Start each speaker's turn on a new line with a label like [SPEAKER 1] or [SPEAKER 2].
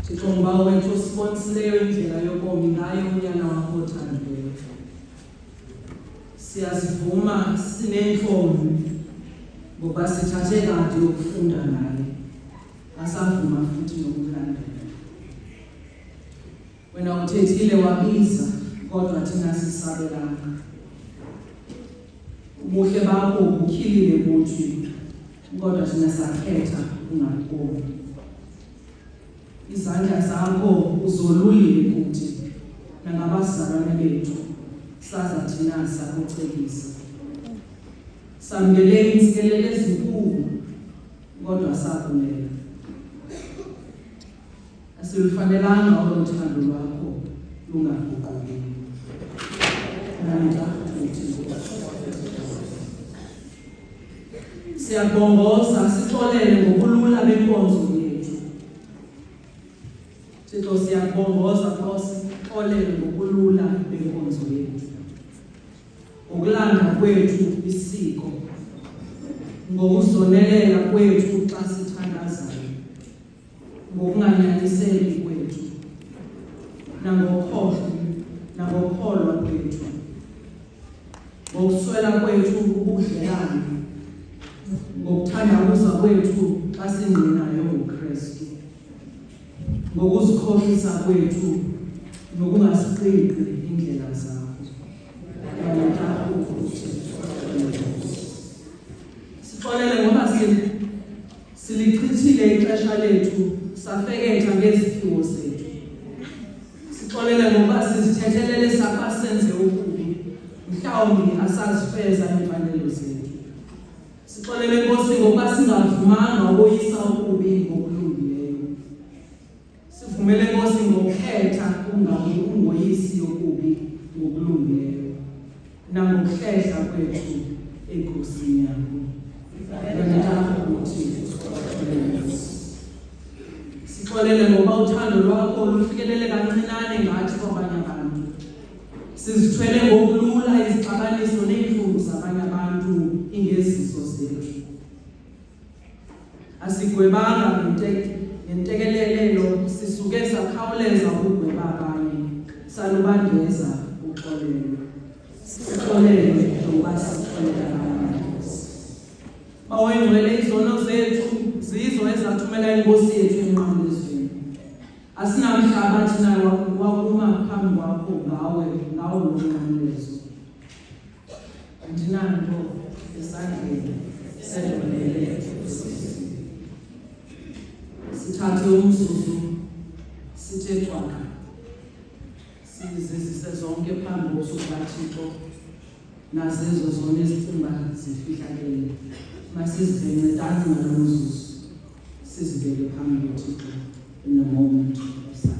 [SPEAKER 1] Thixo ngoba wethu usibonisileyo indlela yobomi ngayo unyana wakho othandiweyo. Siyazivuma sinentloni ngoba sithathe kade yokufunda naye. Asavuma futhi nokulandela. Wena uthethile wabiza kodwa thina sisabelanga. Ubuhle bakho bukhilile kuthi kodwa thina sakhetha ungaboni. Izandla zakho uzolulile kuthi nangabazalwane bethu saza thina sakucekisa. Samukele insikelelo ezinkulu kodwa sakulela. Asilufanelanga uthando lwakho lungaguquki. Siyabongoza sixolele ngokulula benkonzo yethu. Thixo siyabongoza Nkosi, xolele ngokulula benkonzo yethu. Ngokulanda kwethu isiko, ngokuzonelela kwethu xa sithandazayo, ngokunganyaniseki kwethu, nangokholwa kwethu, ngokuswela kwethu ubudlelwane, ngokuthandabuza kwethu xa singqinayo ngoKristu, ngokuzikhohlisa kwethu nokungasiqiqi indlela zakho. Sixolele ngoba silichithile ixesha lethu safeketha ngeziphiwo zethu. Sixolele ngoba sizithethelele sapha senze okubi, mhlawumbi asazifeza imfanelo zethu. Sixolele Nkosi ngoba singavumanga ukoyisa okubi ngokulungileyo. Sivumele Nkosi ngokukhetha ungoyisi okubi ngokulungileyo nangokuhlehla kwethu enkosini yakho. Sixolele ngoba uthando lwakho lufikelele kancinane ngathi kwabanye abantu. Sizithwele ngokulula izixabaniso neentlungu zabanye abantu ingezizo zethu. Asigwebanga ngentekelelo, sisuke sakhawuleza ukugweba abanye, salubandeza uxolelo. Sixolele ngoba sixolele abanye. Bawengcwele izono zethu zizo ezathumela inkosi yethu emnqamlezweni. Asinamhlaba thina wakuma phambi kwakho ngawo lo mnqamlezo. Andinanto esandleni sedolele. Sithathe umzuzu sithe cwaka, sizizise zonke phambi kobuso bukaThixo nazezo zona ezicimba zifihlakele. Masizivence ngaloo mzuzu sizibeke phambi koThixo in a moment of silence.